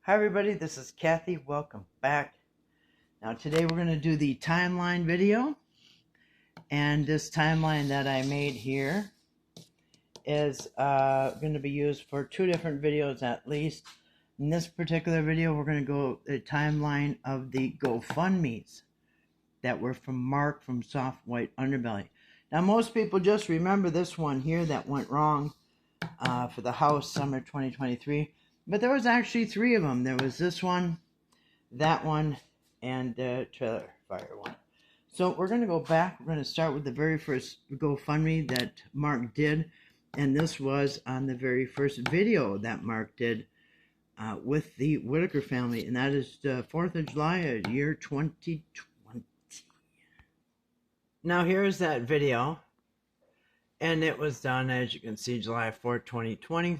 Hi everybody, this is Kathy. Welcome back. Now today we're going to do the timeline video, and this timeline that I made here is going to be used for two different videos at least. In this particular video we're going to go the timeline of the GoFundMes that were from Mark from Soft White Underbelly. Now most people just remember this one here that went wrong for the house summer 2023. But there was actually three of them. There was this one, that one, and the trailer fire one. So we're going to go back. We're going to start with the very first GoFundMe that Mark did. And this was on the very first video that Mark did with the Whittaker family. And that is the 4th of July of year 2020. Now here's that video. And it was done, as you can see, July 4th, 2020.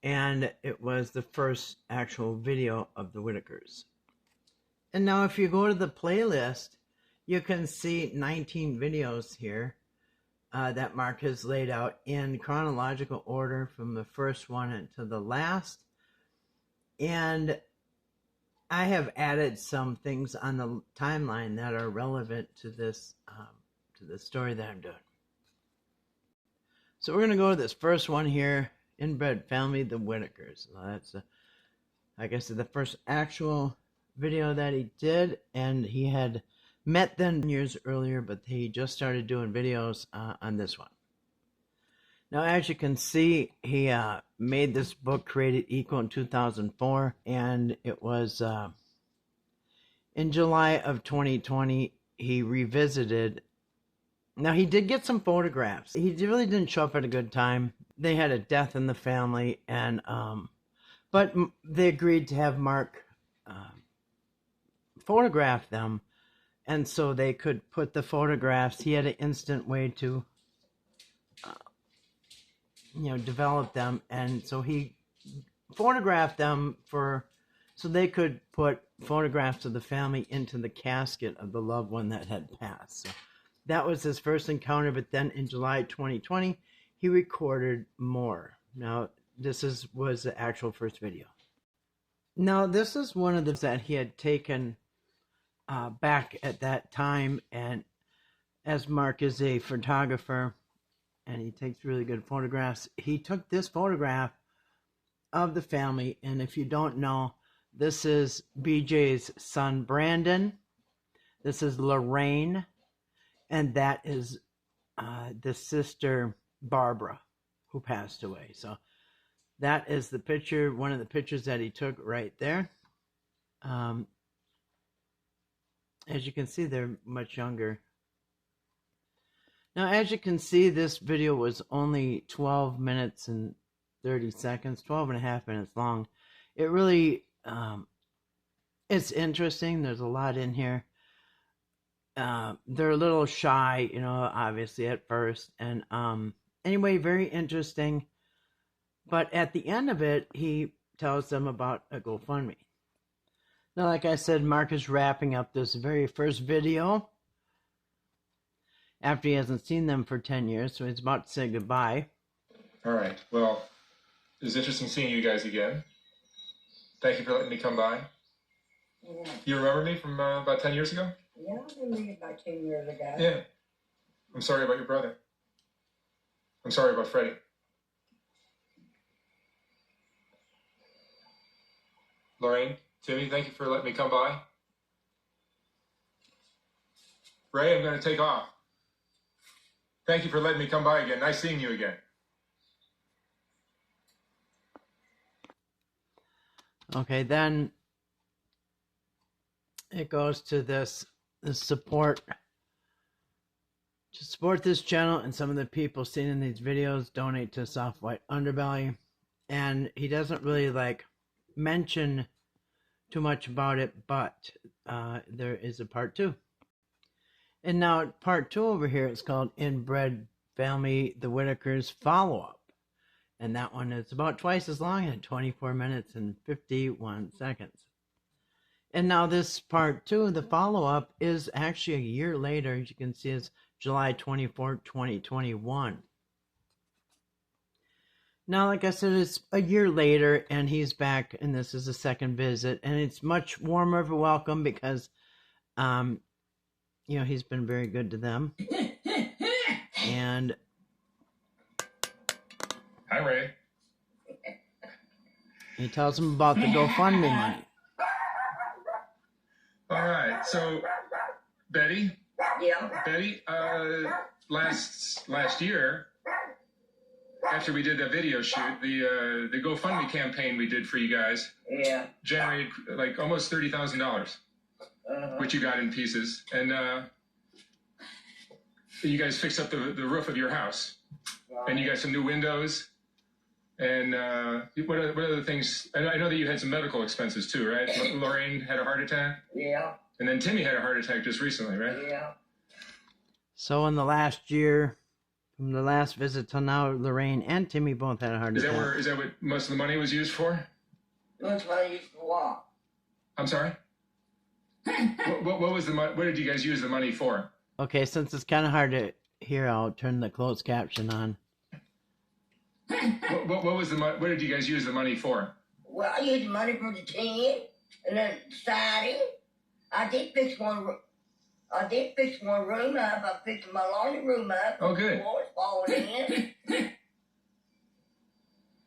And it was the first actual video of the Whittakers. And now if you go to the playlist, you can see 19 videos here that Mark has laid out in chronological order from the first one to the last. And I have added some things on the timeline that are relevant to this, to the story that I'm doing. So we're going to go to this first one here. Inbred family, the Whittakers. That's, like I said, the first actual video that he did, and he had met them years earlier, but he just started doing videos on this one. Now, as you can see, he made this book, Created Equal, in 2004, and it was in July of 2020, he revisited. Now, he did get some photographs. He really didn't show up at a good time. They had a death in the family, and but they agreed to have Mark photograph them, and so they could put the photographs. He had an instant way to, develop them, and so he photographed them so they could put photographs of the family into the casket of the loved one that had passed. So that was his first encounter, but then in July 2020, he recorded more. Now, this was the actual first video. Now, this is one of the that he had taken back at that time, and as Mark is a photographer, and he takes really good photographs, he took this photograph of the family, and if you don't know, this is BJ's son, Brandon. This is Lorraine, and that is the sister, Barbara, who passed away. So that is the picture, one of the pictures that he took right there. As you can see, they're much younger. Now, as you can see, this video was only 12 minutes and 30 seconds, 12 and a half minutes long. It really, it's interesting. There's a lot in here. They're a little shy, obviously at first. And anyway, very interesting. But at the end of it, he tells them about a GoFundMe. Now, like I said, Mark is wrapping up this very first video after he hasn't seen them for 10 years, so he's about to say goodbye. All right. Well, it was interesting seeing you guys again. Thank you for letting me come by. Yeah. You remember me from about 10 years ago? Yeah, I remember you about 10 years ago. Yeah. I'm sorry about your brother. I'm sorry about Freddie. Lorraine, Timmy, thank you for letting me come by. Ray, I'm going to take off. Thank you for letting me come by again. Nice seeing you again. Okay, then it goes to this support. To support this channel and some of the people seen in these videos, donate to Soft White Underbelly. And he doesn't really mention too much about it, but there is a part 2. And now part 2 over here is called Inbred Family, the Whittakers Follow-Up. And that one is about twice as long at 24 minutes and 51 seconds. And now this part 2, the follow-up, is actually a year later. As you can see, it's July 24, 2021. Now, like I said, it's a year later, and he's back, and this is the second visit, and it's much warmer of a welcome because, he's been very good to them. And Hi, Ray. he tells them about the GoFundMe money. All right. So, Betty. Yeah. Betty. Last year, after we did that video shoot, the GoFundMe campaign we did for you guys. Yeah. Generated like almost $30,000, which you got in pieces, and you guys fixed up the roof of your house, and you got some new windows, and what other things? I know that you had some medical expenses too, right? Lorraine had a heart attack. Yeah. And then Timmy had a heart attack just recently, right? Yeah. So in the last year, from the last visit till now, Lorraine and Timmy both had a heart attack. Is that what most of the money was used for? Most money used for what? I'm sorry. What was the money? What did you guys use the money for? Okay, since it's kind of hard to hear, I'll turn the closed caption on. What was the money? What did you guys use the money for? Well, I used money for the tent and then siding. I did fix one room up. I fixed my laundry room up. Oh, good. The floor's falling in.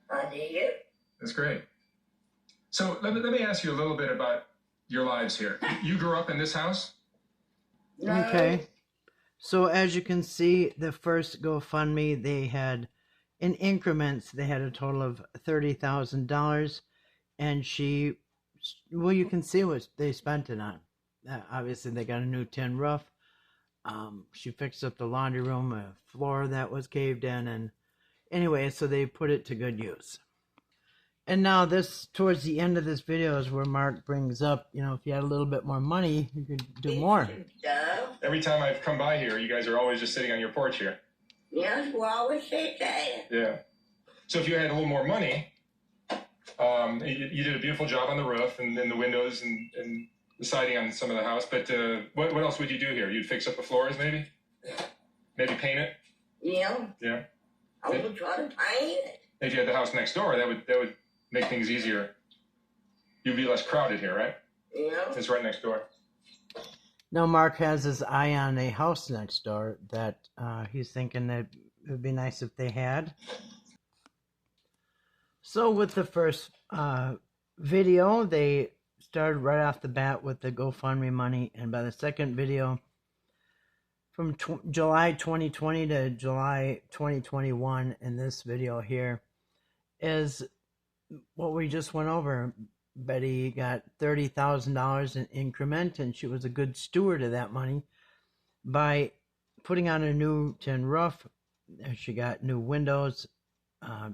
I did. That's great. So let me ask you a little bit about your lives here. You grew up in this house? No. Okay. So as you can see, the first GoFundMe, they had, in increments, they had a total of $30,000. And you can see what they spent it on. Obviously, they got a new tin roof. She fixed up the laundry room, a floor that was caved in. And anyway, so they put it to good use. And now towards the end of this video is where Mark brings up, if you had a little bit more money, you could do more. Every time I've come by here, you guys are always just sitting on your porch here. Yes, we always sit there. Yeah. So if you had a little more money, you did a beautiful job on the roof and the windows and the siding on some of the house. But what else would you do here? You'd fix up the floors, maybe? Maybe paint it? Yeah. Yeah. I would try to paint it. If you had the house next door, that would make things easier. You'd be less crowded here, right? Yeah. It's right next door. Now Mark has his eye on a house next door that he's thinking that it would be nice if they had. So with the first video, they started right off the bat with the GoFundMe money, and by the second video, from July 2020 to July 2021, in this video here, is what we just went over. Betty got $30,000 in increment, and she was a good steward of that money by putting on a new tin roof. She got new windows.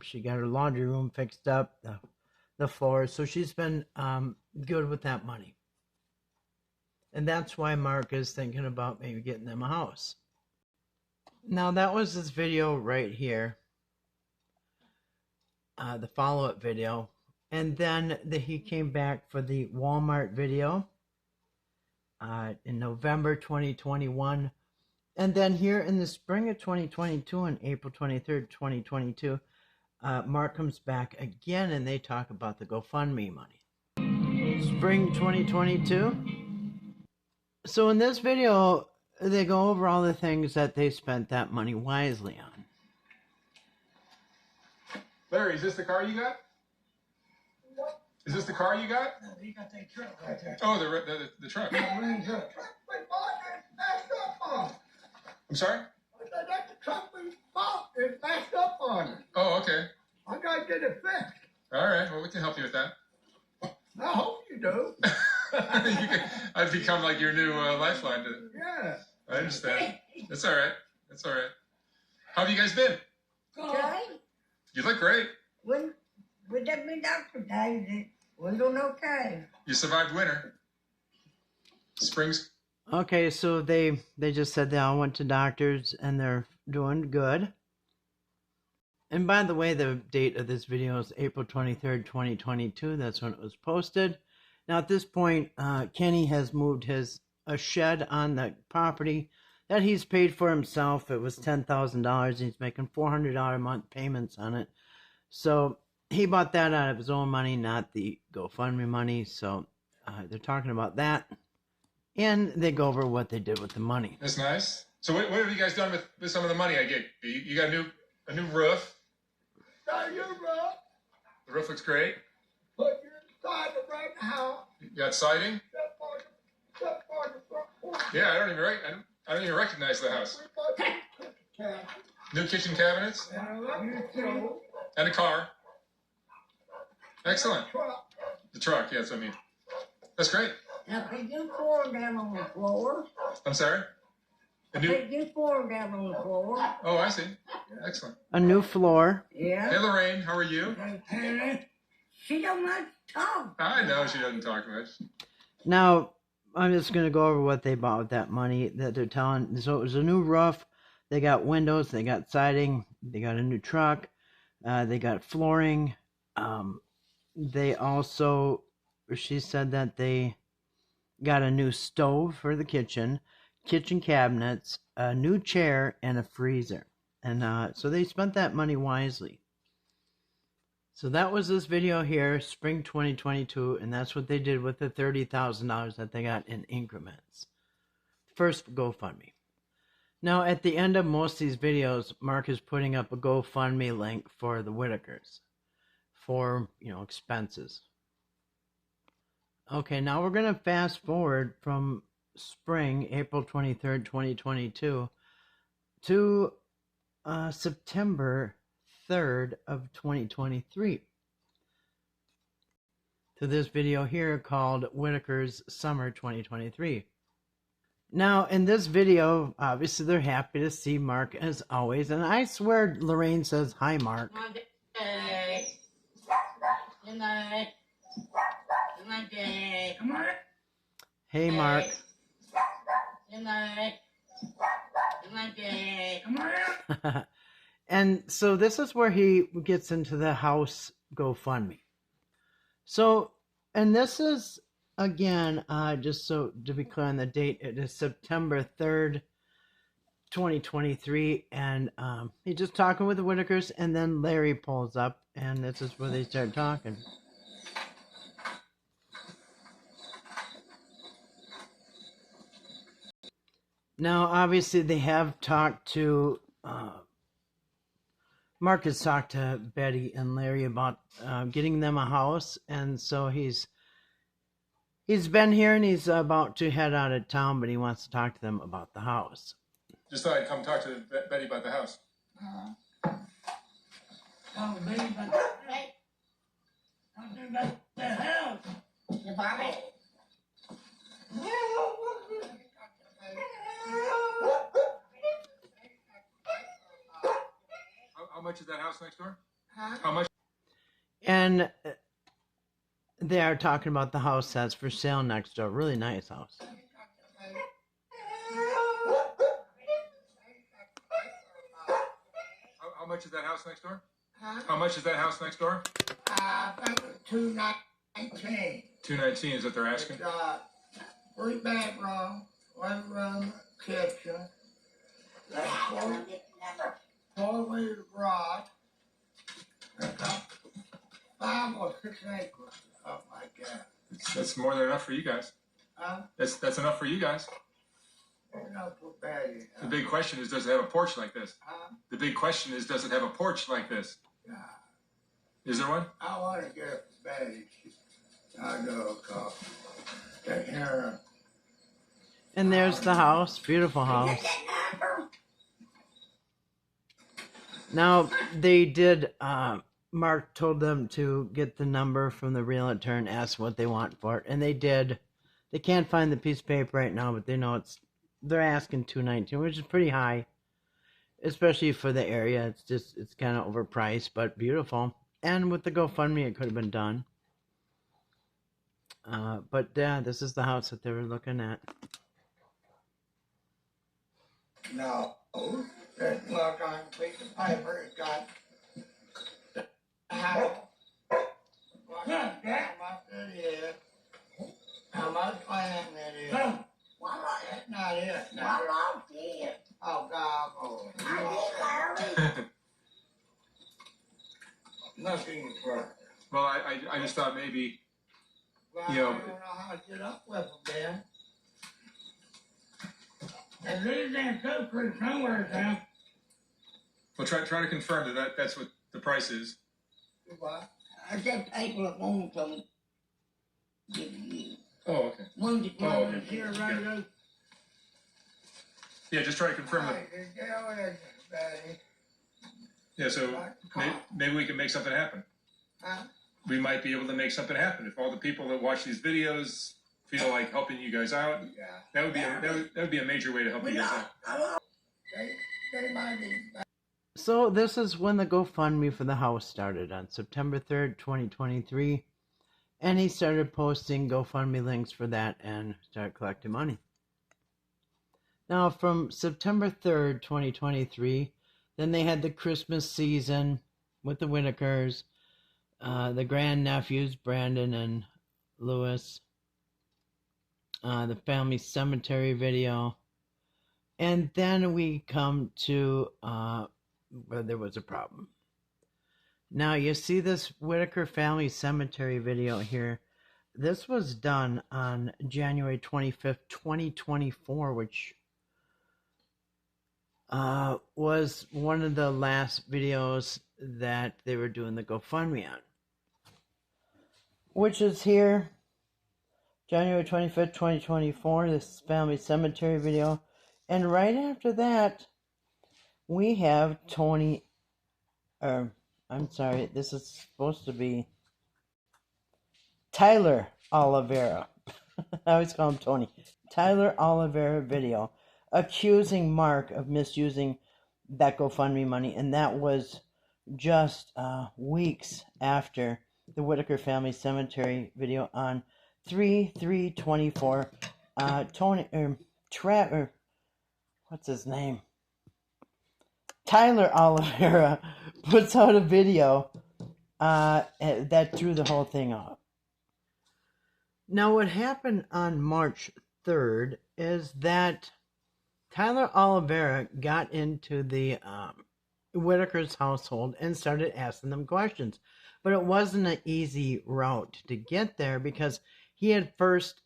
She got her laundry room fixed up, the floors. So she's been good with that money. And that's why Mark is thinking about maybe getting them a house. Now that was this video right here. The follow-up video. And then he came back for the Walmart video in November 2021. And then here in the spring of 2022, on April 23rd, 2022, Mark comes back again and they talk about the GoFundMe money. Spring 2022. So in this video, they go over all the things that they spent that money wisely on. Larry, is this the car you got? What? Is this the car you got? No, you got that truck right there. Oh, the truck. My boss is messed up on it. I'm sorry? I said, that's the truck we bought. It's messed up on it. Oh, okay. I gotta get it fixed. All right. Well, we can help you with that. I hope you do. I've become like your new lifeline. Yeah. I understand. That's all right. That's all right. How have you guys been? Okay. You look great. When that been doctor days, we're doing okay. You survived winter. Spring's. Okay, so they just said they all went to doctors and they're doing good. And by the way, the date of this video is April 23rd, 2022. That's when it was posted. Now at this point, Kenny has moved a shed on the property that he's paid for himself. It was $10,000. He's making $400 a month payments on it. So he bought that out of his own money, not the GoFundMe money. So they're talking about that. And they go over what they did with the money. That's nice. So what have you guys done with some of the money I gave you? You got a new roof. Got your roof. The roof looks great. Put your siding right now. You got siding? Yeah, I don't even recognize the house. New kitchen cabinets and a car. Excellent. The truck, yeah, that's what I mean. That's great. Now, put your form down on the floor. I'm sorry? Put your form down on the floor. Oh, I see. Excellent. A new floor. Yeah. Hey, Lorraine, how are you? She don't like to talk. I know she doesn't talk much. Now, I'm just going to go over what they bought with that money that they're telling. So it was a new roof. They got windows. They got siding. They got a new truck. They got flooring. They also, she said that they got a new stove for the kitchen cabinets, a new chair, and a freezer. And so they spent that money wisely. So that was this video here, spring 2022, and that's what they did with the $30,000 that they got in increments. First, GoFundMe. Now, at the end of most of these videos, Mark is putting up a GoFundMe link for the Whittakers for, expenses. Okay, now we're going to fast forward from spring, April 23rd, 2022, to September 3rd of 2023, to this video here called Whittaker's Summer 2023. Now, in this video, obviously they're happy to see Mark as always, and I swear Lorraine says, "Hi, Mark." Good night. Good night, Dad. Come on. Hey, Mark. Good night. Good night, Dad. Come on. And so this is where he gets into the house GoFundMe. So, and this is, again, just so to be clear on the date, it is September 3rd, 2023. And he's just talking with the Whittakers, and then Larry pulls up, and this is where they start talking. Now, obviously, they have talked to... Mark has talked to Betty and Larry about getting them a house, and so he's been here and he's about to head out of town, but he wants to talk to them about the house. Just thought I'd come talk to Betty about the house. Oh, Betty, about the house. The Bobby. How much is that house next door? Huh? How much? And they are talking about the house that's for sale next door. Really nice house. How much is that house next door? Huh? How much is that house next door? I think it's 219. 219 is what they're asking. It's 3 bedroom, 1 room, kitchen. That's 4-wheel garage. It's got 5 or 6 acres, something like that. That's more than enough for you guys. Huh? That's enough for you guys. Enough for Betty. The big question is, does it have a porch like this? Huh? The big question is, does it have a porch like this? Yeah. Is there one? I want to get it for Betty. I know, cause take care of. And there's the house. Beautiful house. Now, they did, Mark told them to get the number from the realtor and ask what they want for it. And they did. They can't find the piece of paper right now, but they know they're asking $219, which is pretty high, especially for the area. It's kind of overpriced, but beautiful. And with the GoFundMe, it could have been done. But yeah, this is the house that they were looking at. No, let's look on a piece of paper. It's got the house. How much it is. How much land it is. That's not it. Oh, God. Oh. just thought maybe, Well, you I know, don't know how to get up with them, man. At least they're so pretty somewhere, Sam. well, try to confirm that's what the price is. What? I got people at home to give you. Oh, okay. One to come Oh, and okay. here right now. Yeah, just try to confirm that. Right, get away, buddy. Yeah, so maybe we can make something happen. Huh? We might be able to make something happen if all the people that watch these videos feel like helping you guys out. Yeah. That would be a major way to help you guys out. Hello. They might be. So this is when the GoFundMe for the house started on September 3rd, 2023. And he started posting GoFundMe links for that and started collecting money. Now from September 3rd, 2023, then they had the Christmas season with the Whittakers, the grandnephews, Brandon and Lewis, the family cemetery video. And then we come to where there was a problem. Now you see this Whittaker family cemetery video here. This was done on January 25th, 2024, which was one of the last videos that they were doing the GoFundMe on. Which is here, January 25th, 2024, this family cemetery video. And right after that, we have Tony, I'm sorry, this is supposed to be Tyler Oliveira. I always call him Tony. Tyler Oliveira video accusing Mark of misusing that GoFundMe money. And that was just weeks after the Whittaker Family Cemetery video on 3/3/24. Tony, what's his name? Tyler Oliveira puts out a video that threw the whole thing off. Now, what happened on March 3rd is that Tyler Oliveira got into the Whittaker's household and started asking them questions. But it wasn't an easy route to get there because he had first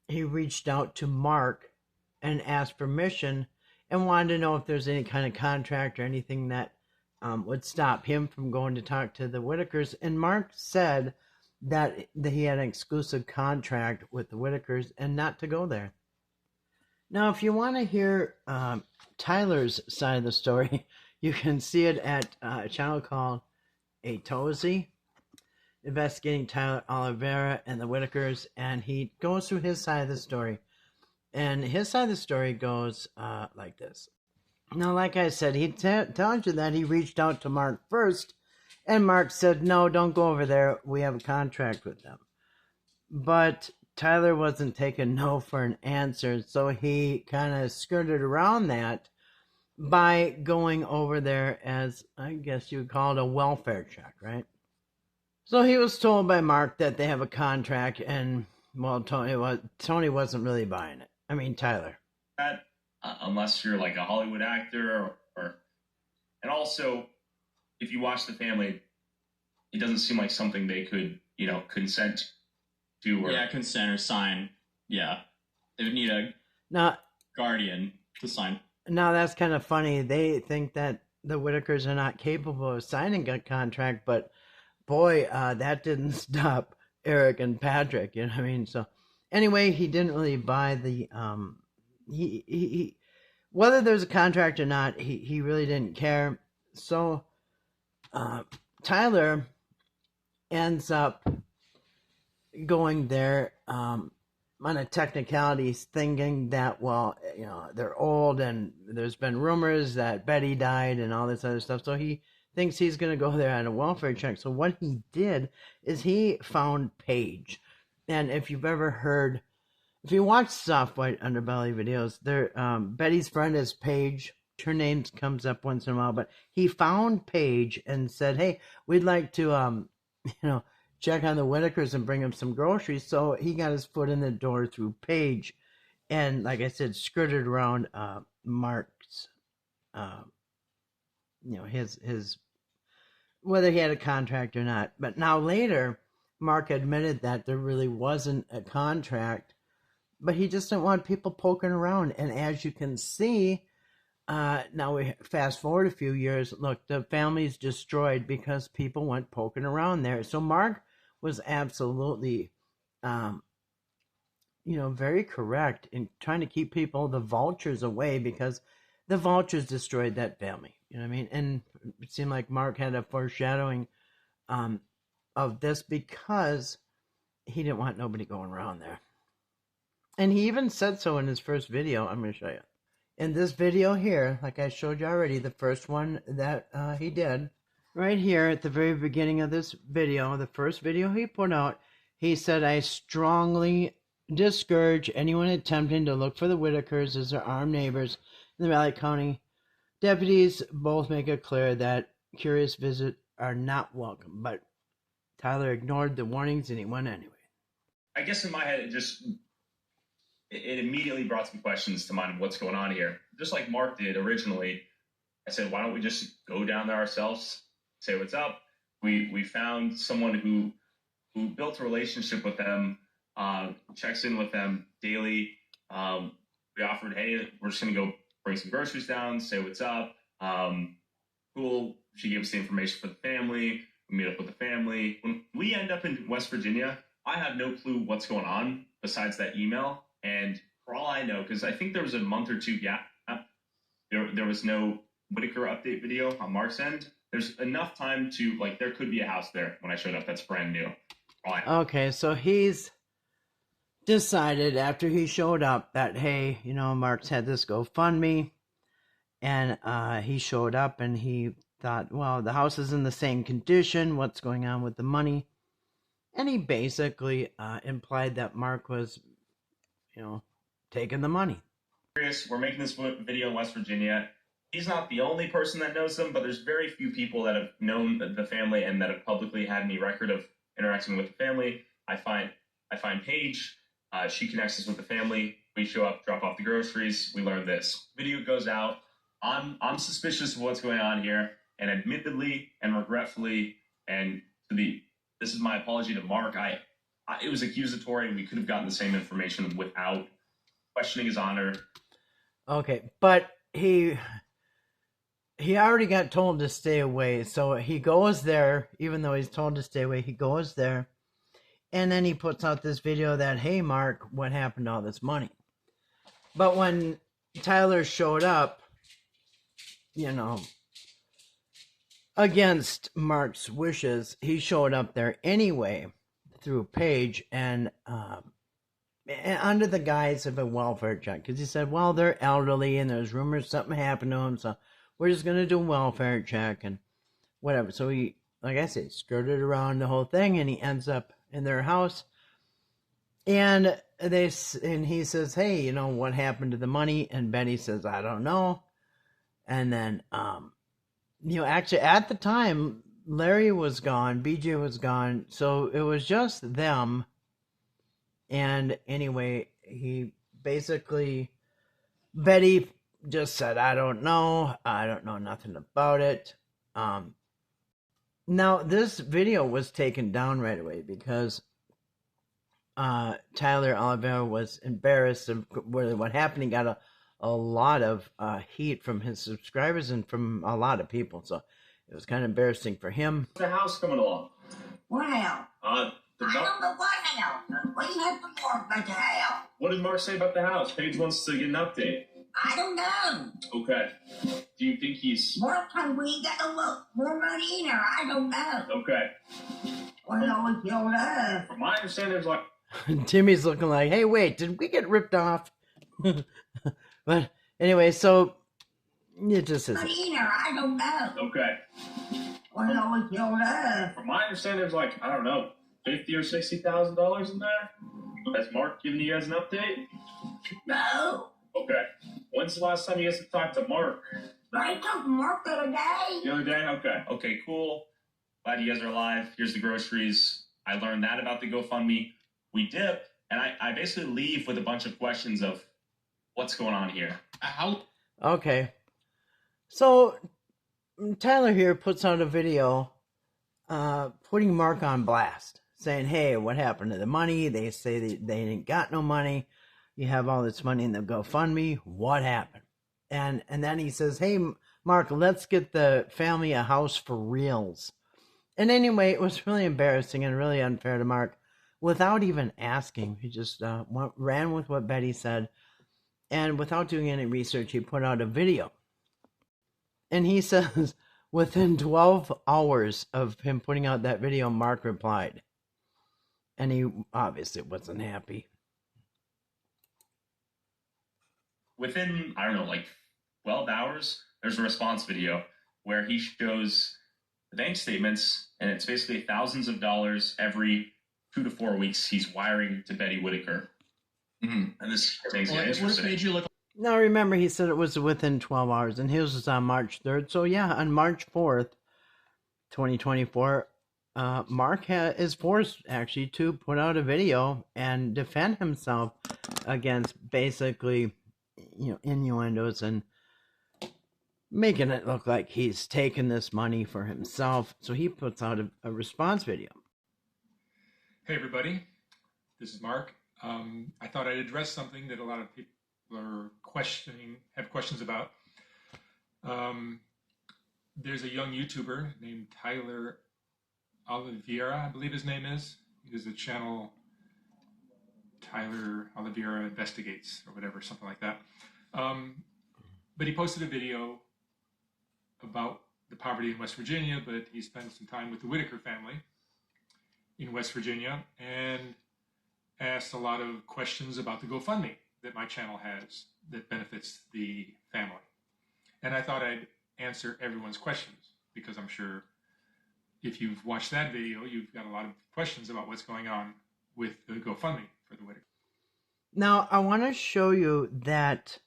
he reached out to Mark and asked permission and wanted to know if there's any kind of contract or anything that would stop him from going to talk to the Whittakers. And Mark said that he had an exclusive contract with the Whittakers and not to go there. Now, if you want to hear Tyler's side of the story, you can see it at a channel called A Tozy, investigating Tyler Oliveira and the Whittakers, and he goes through his side of the story. And his side of the story goes like this. Now, like I said, he tells you that he reached out to Mark first, and Mark said, no, don't go over there. We have a contract with them. But Tyler wasn't taking no for an answer, so he kind of skirted around that by going over there as, I guess you would call it, a welfare check, right? So he was told by Mark that they have a contract, and, well, Tony wasn't really buying it. I mean, Tyler. That, unless you're like a Hollywood actor, and also, if you watch the family, it doesn't seem like something they could, consent to. Or, yeah, consent or sign. Yeah, they would need a guardian to sign. Now, that's kind of funny. They think that the Whittakers are not capable of signing a contract, but boy, that didn't stop Eric and Patrick, you know what I mean? So anyway, he didn't really buy the, he whether there's a contract or not, he really didn't care. So Tyler ends up going there on a technicalities, thinking that, well, they're old and there's been rumors that Betty died and all this other stuff. So he thinks he's going to go there on a welfare check. So what he did is he found Paige. And if you've ever heard, if you watch Soft White Underbelly videos, Betty's friend is Paige. Her name comes up once in a while, but he found Paige and said, hey, we'd like to, check on the Whittakers and bring him some groceries. So he got his foot in the door through Paige. And like I said, skirted around Mark's, his whether he had a contract or not. But now later, Mark admitted that there really wasn't a contract, but he just didn't want people poking around. And as you can see, now we fast forward a few years. Look, the family's destroyed because people went poking around there. So Mark was absolutely, very correct in trying to keep the vultures away, because the vultures destroyed that family. You know what I mean? And it seemed like Mark had a foreshadowing of this because he didn't want nobody going around there. And he even said so in his first video. I'm going to show you. In this video here, like I showed you already, the first one that he did, right here at the very beginning of this video, the first video he put out, he said, "I strongly discourage anyone attempting to look for the Whittakers as their armed neighbors in the Valley County. Deputies both make it clear that curious visitors are not welcome." But Tyler ignored the warnings and he went anyway. I guess in my head, it immediately brought some questions to mind of what's going on here. Just like Mark did originally, I said, why don't we just go down there ourselves, say what's up? We found someone who built a relationship with them, checks in with them daily. We offered, hey, we're just going to go bring some groceries down, say what's up. Cool. She gave us the information for the family. We meet up with the family. When we end up in West Virginia, I have no clue what's going on besides that email. And for all I know, because I think there was a month or two gap, there was no Whittaker update video on Mark's end. There's enough time to, there could be a house there when I showed up. That's brand new. Okay, so he's decided after he showed up that, hey, Mark's had this GoFundMe, and he showed up and he thought, well, the house is in the same condition. What's going on with the money? And he basically implied that Mark was, taking the money. We're making this video in West Virginia. He's not the only person that knows them, but there's very few people that have known the family and that have publicly had any record of interacting with the family. I find Paige. She connects us with the family. We show up, drop off the groceries. We learn this. Video goes out. I'm suspicious of what's going on here, and admittedly and regretfully, and this is my apology to Mark. It was accusatory. We could have gotten the same information without questioning his honor. Okay, but he already got told to stay away, so he goes there, even though he's told to stay away. He goes there, and then he puts out this video that, hey, Mark, what happened to all this money? But when Tyler showed up, against Mark's wishes, he showed up there anyway through Paige and under the guise of a welfare check, because he said, well, they're elderly and there's rumors something happened to them, so we're just going to do a welfare check and whatever. So he, like I said, skirted around the whole thing, and he ends up in their house, and he says, hey, what happened to the money? And Betty says, I don't know. And then actually at the time, Larry was gone, BJ was gone, so it was just them. And anyway, Betty just said, I don't know nothing about it. Now this video was taken down right away because Tyler Oliveira was embarrassed of what happened. He got a lot of heat from his subscribers and from a lot of people, so it was kind of embarrassing for him. The house coming along. What house? I don't know what house. What do you have to talk about the house? What did Mark say about the house? Paige wants to get an update. I don't know. Okay. Do you think he's... Mark told me he got to look more money in there. I don't know. Okay. Well, if you'll From my understanding, there's like... Timmy's looking like, hey, wait, did we get ripped off? But anyway, so it just isn't. money in there. I don't know. Okay. Well, if you'll From my understanding, there's like, I don't know, $50,000 or $60,000 in there. Has Mark given you guys an update? No. Okay. When's the last time you guys have talked to Mark? I talked to Mark the other day. The other day? Okay. Okay, cool. Glad you guys are alive. Here's the groceries. I learned that about the GoFundMe. We dip, and I basically leave with a bunch of questions of what's going on here. How? Okay. So Tyler here puts out a video putting Mark on blast, saying, hey, what happened to the money? They say they didn't got no money. You have all this money in the GoFundMe. What happened? And then he says, hey, Mark, let's get the family a house for reals. And anyway, it was really embarrassing and really unfair to Mark. Without even asking, he just ran with what Betty said. And without doing any research, he put out a video. And he says, within 12 hours of him putting out that video, Mark replied. And he obviously wasn't happy. Within, I don't know, like 12 hours, there's a response video where he shows the bank statements, and it's basically thousands of dollars every 2 to 4 weeks he's wiring to Betty Whittaker. Mm-hmm. And this thing's interesting. Made you look. Now, remember, he said it was within 12 hours, and his was on March 3rd. So, yeah, on March 4th, 2024, Mark is forced, actually, to put out a video and defend himself against basically, innuendos and making it look like he's taking this money for himself. So he puts out a response video. Hey, everybody. This is Mark. I thought I'd address something that a lot of people are have questions about. There's a young YouTuber named Tyler Oliveira, I believe his name is. He has a channel, Tyler Oliveira Investigates, or whatever, something like that. But he posted a video about the poverty in West Virginia, but he spent some time with the Whittaker family in West Virginia and asked a lot of questions about the GoFundMe that my channel has that benefits the family. And I thought I'd answer everyone's questions, because I'm sure if you've watched that video, you've got a lot of questions about what's going on with the GoFundMe for the Whittaker. Now, I want to show you that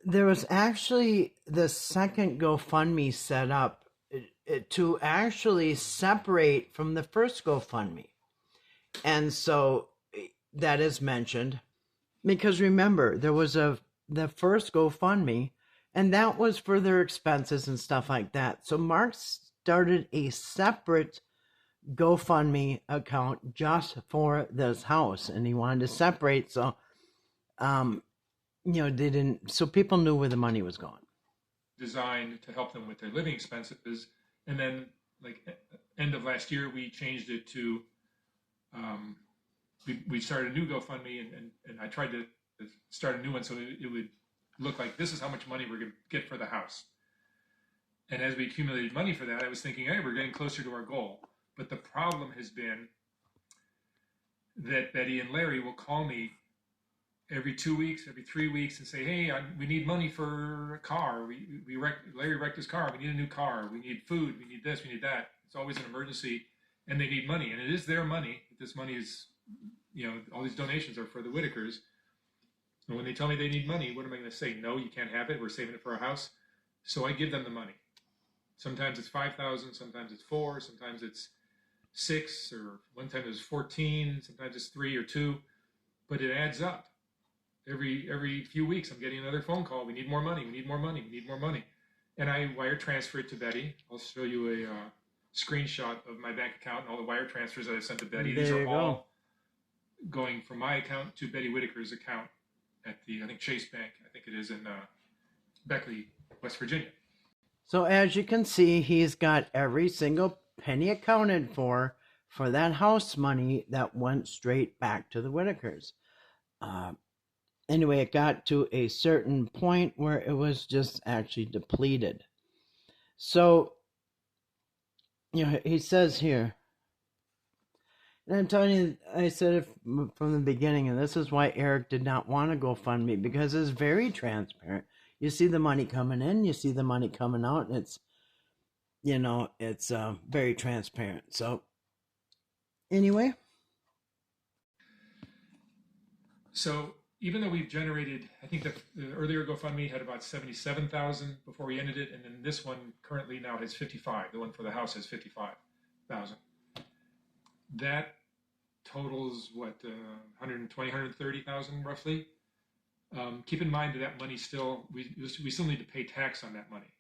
there was actually the second GoFundMe set up to actually separate from the first GoFundMe. And so that is mentioned, because remember, there was the first GoFundMe, and that was for their expenses and stuff like that. So Mark started a separate GoFundMe account just for this house, and he wanted to separate so so people knew where the money was going. Designed to help them with their living expenses, and then like end of last year we changed it to we started a new GoFundMe, and I tried to start a new one so it would look like this is how much money we're going to get for the house. And as we accumulated money for that, I was thinking, hey, we're getting closer to our goal. But the problem has been that Betty and Larry will call me every 2 weeks, every 3 weeks, and say, hey, we need money for a car. Larry wrecked his car. We need a new car. We need food. We need this. We need that. It's always an emergency, and they need money. And it is their money. This money is, all these donations are for the Whittakers. And when they tell me they need money, what am I going to say? No, you can't have it. We're saving it for our house. So I give them the money. Sometimes it's $5,000. Sometimes it's $4,000. Sometimes it's $6,000, or one time it was $14,000. Sometimes it's $3,000 or $2,000. But it adds up. Every few weeks, I'm getting another phone call. We need more money. We need more money. We need more money. And I wire transfer it to Betty. I'll show you a screenshot of my bank account and all the wire transfers that I sent to Betty. These are all going from my account to Betty Whittaker's account at the, I think, Chase Bank. I think it is in Beckley, West Virginia. So as you can see, he's got every single penny accounted for that house money that went straight back to the Whittakers. Anyway, it got to a certain point where it was just actually depleted. So, he says here, and I'm telling you, I said it from the beginning, and this is why Eric did not want to GoFundMe, because it's very transparent. You see the money coming in, you see the money coming out, and it's very transparent. So, anyway. So, even though we've generated, I think the earlier GoFundMe had about 77,000 before we ended it, and then this one currently now has 55. The one for the house has 55,000. That totals what, 120, 130,000 roughly. Keep in mind that money still, we still need to pay tax on that money.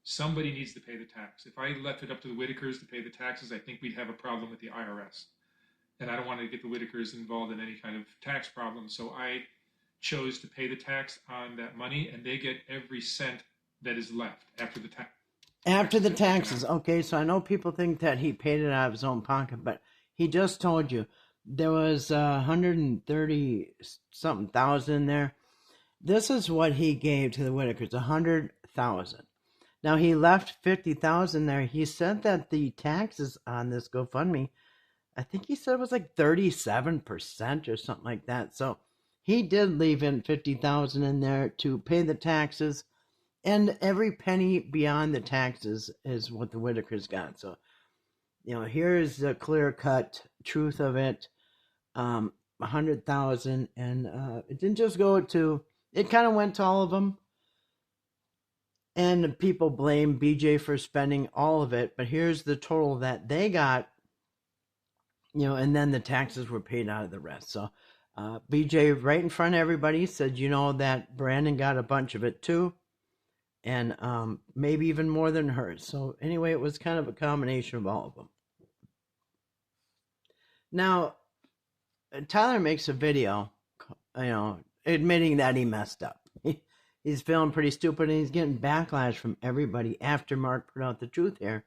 somebody needs to pay the tax. If I left it up to the Whittakers to pay the taxes, I think we'd have a problem with the IRS. And I don't want to get the Whittakers involved in any kind of tax problem. So I chose to pay the tax on that money, and they get every cent that is left after the tax. After the taxes. Okay, so I know people think that he paid it out of his own pocket, but he just told you there was 130 something thousand there. This is what he gave to the Whittakers, 100,000. Now he left 50,000 there. He said that the taxes on this GoFundMe, I think he said it was like 37% or something like that. So he did leave in 50,000 in there to pay the taxes, and every penny beyond the taxes is what the Whittakers got. So, here's the clear-cut truth of it. 100,000, and it didn't just go to. It kind of went to all of them. And people blame BJ for spending all of it, but here's the total that they got, and then the taxes were paid out of the rest. So BJ, right in front of everybody, said, that Brandon got a bunch of it too, and maybe even more than hers. So anyway, it was kind of a combination of all of them. Now, Tyler makes a video, admitting that he messed up. He's feeling pretty stupid, and he's getting backlash from everybody after Mark put out the truth here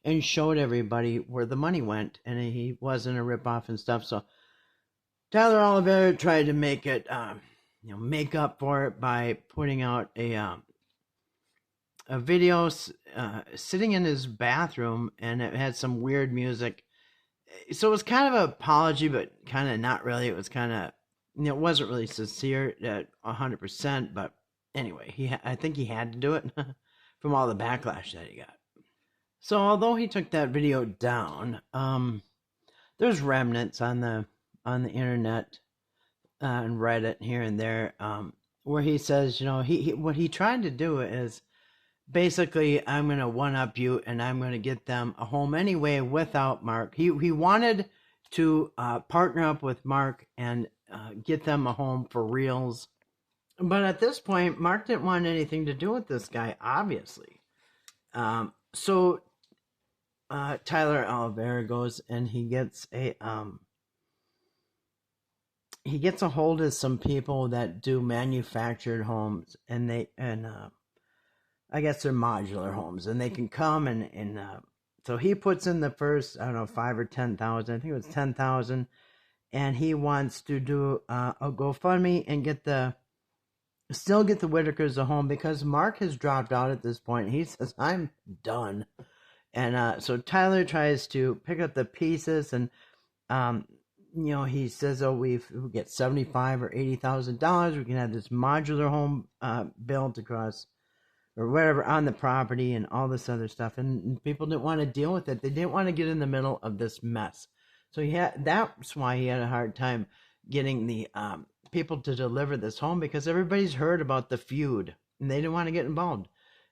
and showed everybody where the money went, and he wasn't a ripoff and stuff. So Tyler Oliveira tried to make it, make up for it by putting out a video sitting in his bathroom, and it had some weird music. So it was kind of an apology, but kind of not really. It was kind of, it wasn't really sincere at 100%, but anyway, I think he had to do it from all the backlash that he got. So although he took that video down, there's remnants on the internet and Reddit here and there where he says, he what he tried to do is basically, I'm going to one-up you, and I'm going to get them a home anyway without Mark. He wanted to partner up with Mark and get them a home for reals. But at this point, Mark didn't want anything to do with this guy, obviously. So Tyler Oliveira goes and he gets a hold of some people that do manufactured homes, and I guess they're modular homes, and they can come and so he puts in the first, I don't know, 5,000 or 10,000. I think it was 10,000, and he wants to do a GoFundMe and still get the Whittakers a home, because Mark has dropped out at this point. He says, I'm done. And so Tyler tries to pick up the pieces, and he says, we get $75,000 or $80,000. We can have this modular home built across or whatever on the property and all this other stuff. And people didn't want to deal with it. They didn't want to get in the middle of this mess. So that's why he had a hard time getting the people to deliver this home, because everybody's heard about the feud and they didn't want to get involved.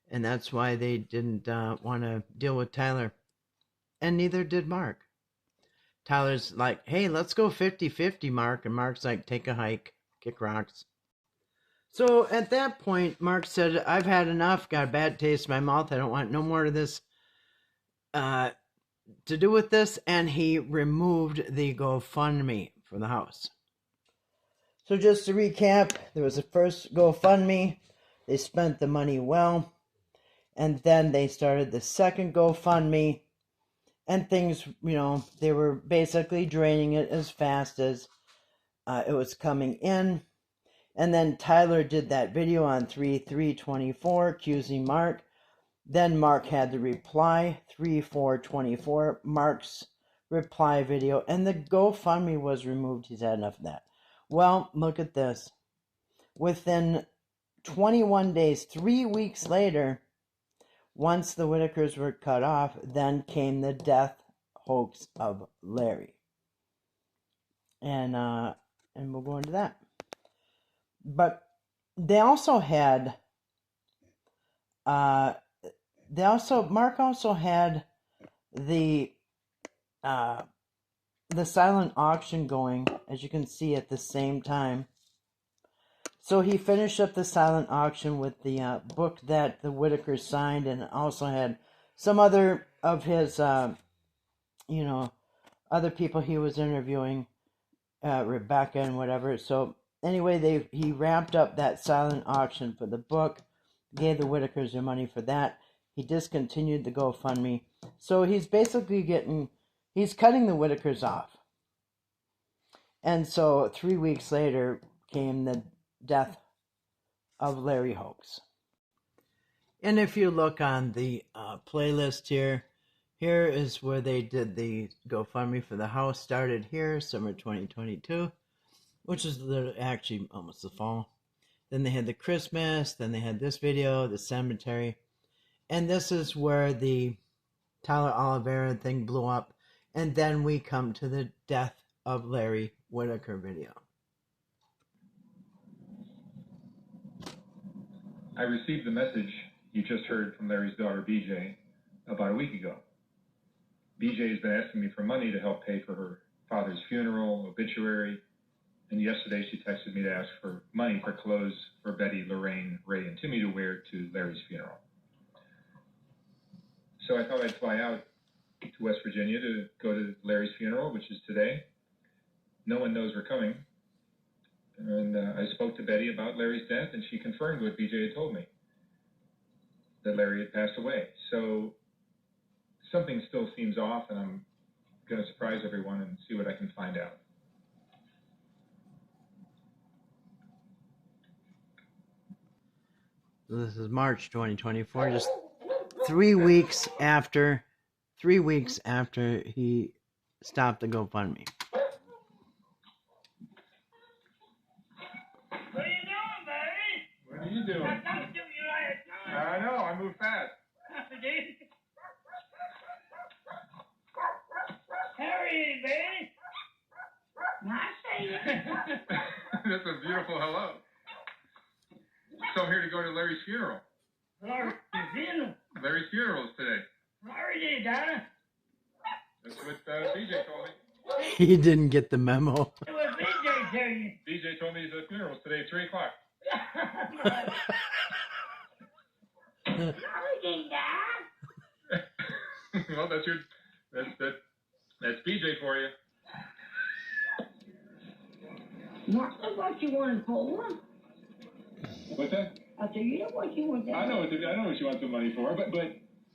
And that's why they didn't want to deal with Tyler. And neither did Mark. Tyler's like, hey, let's go 50-50, Mark. And Mark's like, take a hike, kick rocks. So at that point, Mark said, I've had enough, got a bad taste in my mouth. I don't want no more of this to do with this. And he removed the GoFundMe from the house. So just to recap, there was the first GoFundMe. They spent the money well. And then they started the second GoFundMe. And things, they were basically draining it as fast as it was coming in. And then Tyler did that video on 3/3/24 accusing Mark. Then Mark had the reply, 3/4/24, Mark's reply video. And the GoFundMe was removed. He's had enough of that. Well, look at this. Within 21 days, 3 weeks later, once the Whittakers were cut off, then came the death hoax of Larry. And we'll go into that. But they also had Mark also had the silent auction going, as you can see, at the same time. So he finished up the silent auction with the book that the Whittakers signed, and also had some other of his, other people he was interviewing, Rebecca and whatever. So anyway, he wrapped up that silent auction for the book, gave the Whittakers their money for that. He discontinued the GoFundMe. So he's basically he's cutting the Whittakers off. And so 3 weeks later came the death of Larry Hoax. And if you look on the playlist here is where they did the GoFundMe for the house. Started here, summer 2022, which is actually almost the fall. Then they had the Christmas, then they had this video, the cemetery. And this is where the Tyler Oliveira thing blew up. And then we come to the death of Larry Whittaker video. I received the message you just heard from Larry's daughter, BJ, about a week ago. BJ has been asking me for money to help pay for her father's funeral, obituary, and yesterday she texted me to ask for money for clothes for Betty, Lorraine, Ray, and Timmy to wear to Larry's funeral. So I thought I'd fly out to West Virginia to go to Larry's funeral, which is today. No one knows we're coming. And I spoke to Betty about Larry's death, and she confirmed what BJ had told me, that Larry had passed away. So something still seems off, and I'm going to surprise everyone and see what I can find out. This is March 2024, just 3 weeks after he stopped the GoFundMe. What are you doing, baby? What are you doing? I talked to you last night. I know, I move fast. Harry, baby. Nice seeing you. That's a beautiful hello. So I'm here to go to Larry's funeral. Larry's funeral. Larry's funeral is today. Larry did, Donna. That's what BJ told me. He didn't get the memo. It was BJ telling you. BJ told me the funeral is today at 3 o'clock. Larry didn't die. Well, that's BJ for you. What you want it for? What's that? I said, you know what you want that I know what she wants the money for, but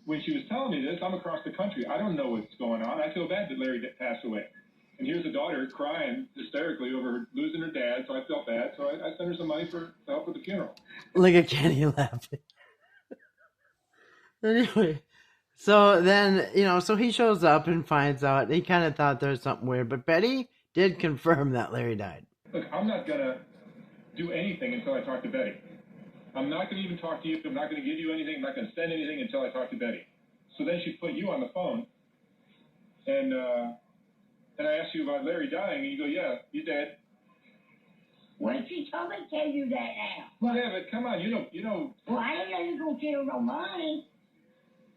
when she was telling me this, I'm across the country. I don't know what's going on. I feel bad that Larry passed away. And here's a daughter crying hysterically over her losing her dad, so I felt bad. So I sent her some money to help with the funeral. Look at Kenny laughing. Anyway, so then, so he shows up and finds out. He kind of thought there was something weird, but Betty did confirm that Larry died. Look, I'm not going to do anything until I talk to Betty. I'm not going to even talk to you. I'm not going to give you anything. I'm not going to send anything until I talk to Betty. So then she put you on the phone, and I asked you about Larry dying, and you go, yeah, he's dead. Well, she told me to tell you that now. Well, yeah, but come on, you know. Well, I didn't know you were going to tell no money.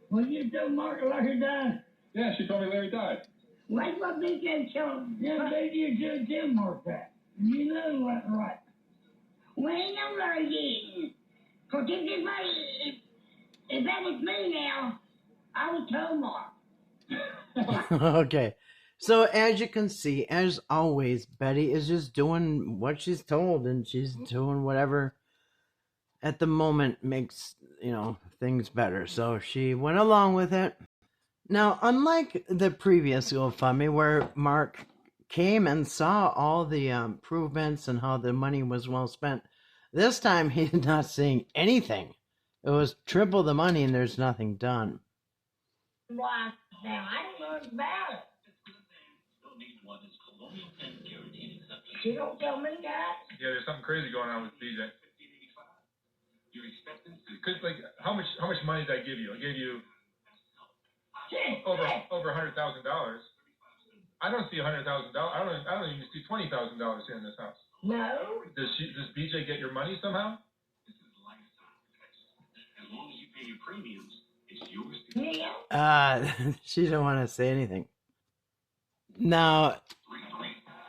Well, you told Mark Larry died. Yeah, she told me Larry died. Well, that's what BJ told me. Yeah, BJ just tell Mark that. You know what, right? Well, ain't no Larry didn't. Because if that was me now, I would tell Mark. Okay. So as you can see, as always, Betty is just doing what she's told, and she's doing whatever at the moment makes, things better. So she went along with it. Now, unlike the previous GoFundMe where Mark came and saw all the improvements and how the money was well spent, this time he's not seeing anything. It was triple the money and there's nothing done. Why, now, I don't know about it. She don't tell me that. Yeah, there's something crazy going on with BJ. Cause how much money did I give you? I gave you over $100,000. I don't see $100,000. I don't even see $20,000 here in this house. No. Does BJ get your money somehow? As long as you pay your premiums, it's yours to She didn't want to say anything. Now,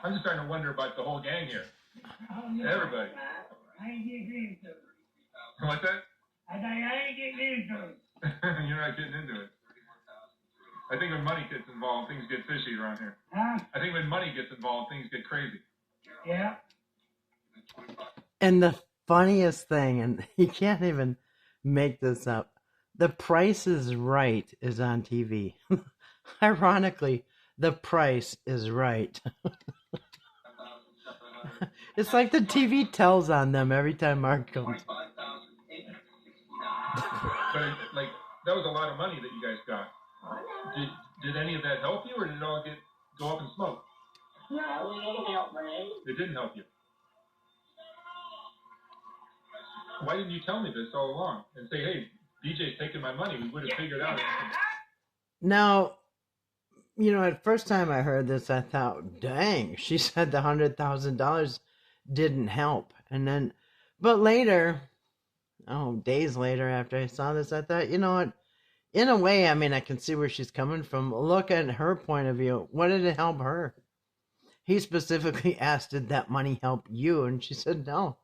I'm just starting to wonder about the whole gang here. Everybody. I ain't getting into it. What's that? I ain't getting into it. You're not getting into it. I think when money gets involved, things get fishy around here. Huh? I think when money gets involved, things get crazy. Yeah. And the funniest thing, and you can't even make this up, The Price is Right is on TV. Ironically, The Price is Right. It's like the TV tells on them every time Mark comes. But like, that was a lot of money that you guys got. Did any of that help you, or did it all go up in smoke? No, it didn't help me. It didn't help you. Why didn't you tell me this all along and say, hey, BJ's taking my money? We would have figured out. Now, at first time I heard this, I thought, dang, she said the $100,000 didn't help. And then, but later, days later after I saw this, I thought, you know what? In a way, I mean, I can see where she's coming from. Look at her point of view. What did it help her? He specifically asked, did that money help you? And she said no.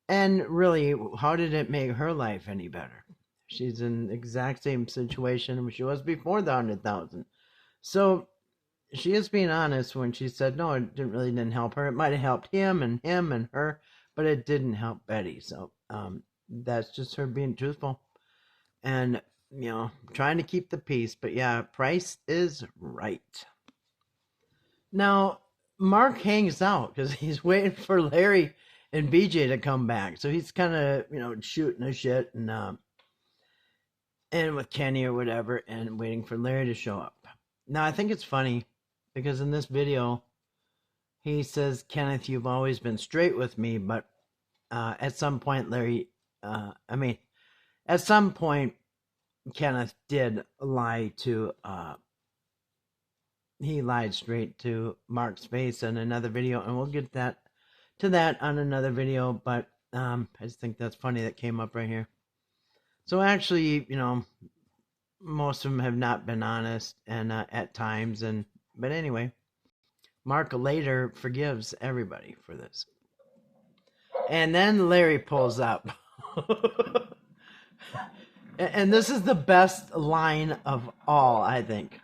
And really, how did it make her life any better? She's in the exact same situation she was before the $100,000. So she is being honest when she said, no, it didn't help her. It might have helped him and her, but it didn't help Betty. So that's just her being truthful. And, trying to keep the peace. But yeah, Price is Right. Now, Mark hangs out because he's waiting for Larry and BJ to come back. So he's kind of, shooting the shit and with Kenny or whatever and waiting for Larry to show up. Now, I think it's funny because in this video, he says, Kenneth, you've always been straight with me, but at some point, at some point, Kenneth did lie to, he lied straight to Mark's face in another video, and we'll get to that on another video, but I just think that's funny that came up right here. So actually, most of them have not been honest and at times, but anyway, Mark later forgives everybody for this. And then Larry pulls up. And this is the best line of all, I think.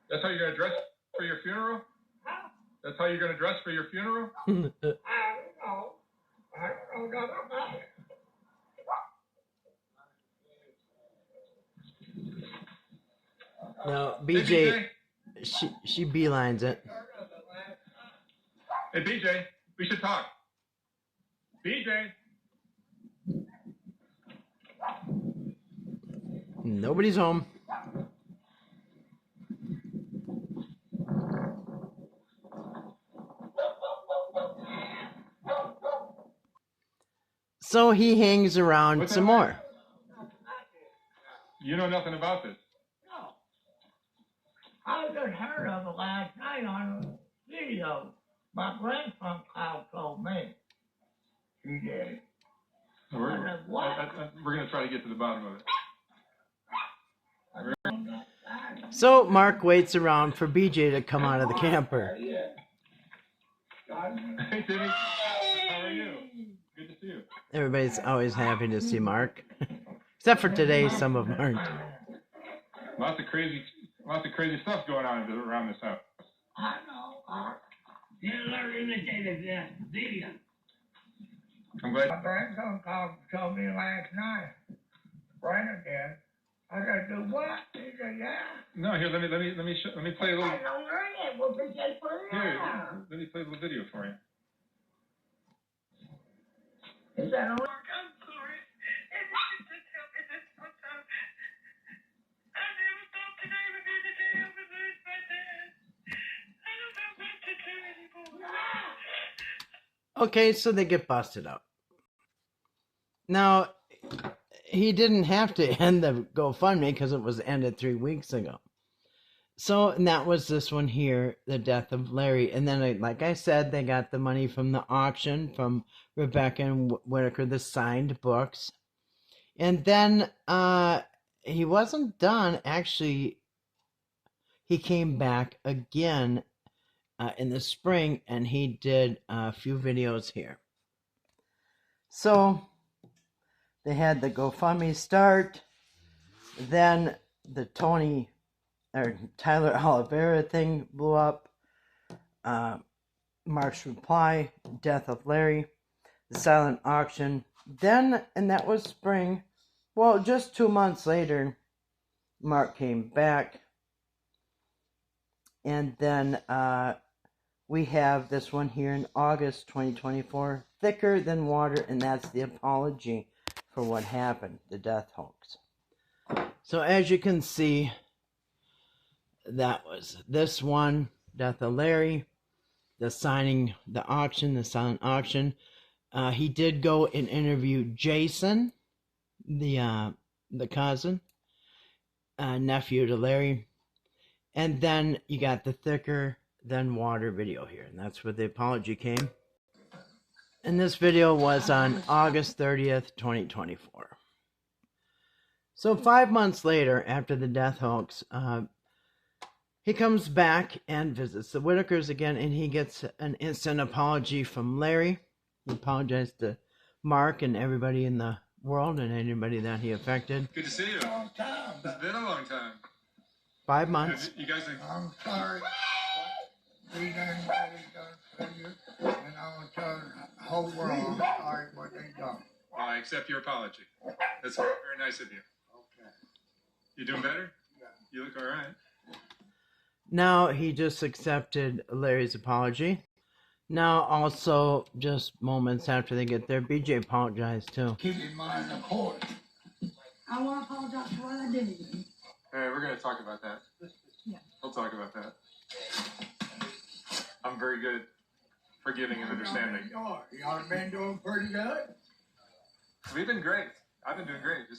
That's how you're going to dress for your funeral? Huh? That's how you're going to dress for your funeral? I don't know. I don't know nothing about it. No, BJ. she beelines it. Hey, BJ, we should talk. BJ. Nobody's home. So he hangs around some more. You know nothing about this. No. I just heard of it last night on a video. My grandson told me. She did. We're I said, what? going to try to get to the bottom of it. So Mark waits around for BJ to come out of the camper. Hey, Timmy. How are you? Good to see you. Everybody's always happy to see Mark. Except for today, some of them aren't. Lots of crazy stuff going on around this house. I know. You learn imitated that video. I'm glad. My grandson told me last night. Brandon did. I said, do what? He said, yeah. No, here, let me play a little. I don't ring it. We'll be just put it Here, out. let me play a little video for you. Is that all? I'm sorry. And you should just help me this one time. I never thought today would be the day I would lose my dad. I don't know what to do anymore. Okay, so they get busted up. Now, he didn't have to end the GoFundMe because it was ended 3 weeks ago. So, and that was this one here, the death of Larry. And then, like I said, they got the money from the auction from Rebecca and Whittaker, the signed books. And then he wasn't done. Actually, he came back again in the spring, and he did a few videos here. So they had the GoFundMe start, then the Tyler Oliveira thing blew up, Mark's reply, death of Larry, the silent auction. Then, and that was spring, well, just 2 months later, Mark came back. And then we have this one here in August 2024, Thicker Than Water, and that's the apology for what happened, the death hoax. So as you can see, that was this one, death of Larry, the signing, the auction, the silent auction. He did go and interview Jason, the cousin, nephew to Larry. And then you got the Thicker Than Water video here, and that's where the apology came. And this video was on August 30th, 2024. So 5 months later, after the death hoax, he comes back and visits the Whittakers again, and he gets an instant apology from Larry. He apologized to Mark and everybody in the world and anybody that he affected. Good to see you. Long time. It's been a long time. 5 months. You guys are... I'm sorry. We done what they done to you, and I want to tell the whole world I'm sorry what they done. I accept your apology. That's very, very nice of you. Okay. You doing better? Yeah. You look all right. Now he just accepted Larry's apology. Now also, just moments after they get there, BJ apologized too. Keep in mind the court. I want to apologize for what I did. Hey, we're going to talk about that. Yeah. We'll talk about that. I'm very good at forgiving and understanding. Y'all been doing pretty good. We've been great. I've been doing great. Just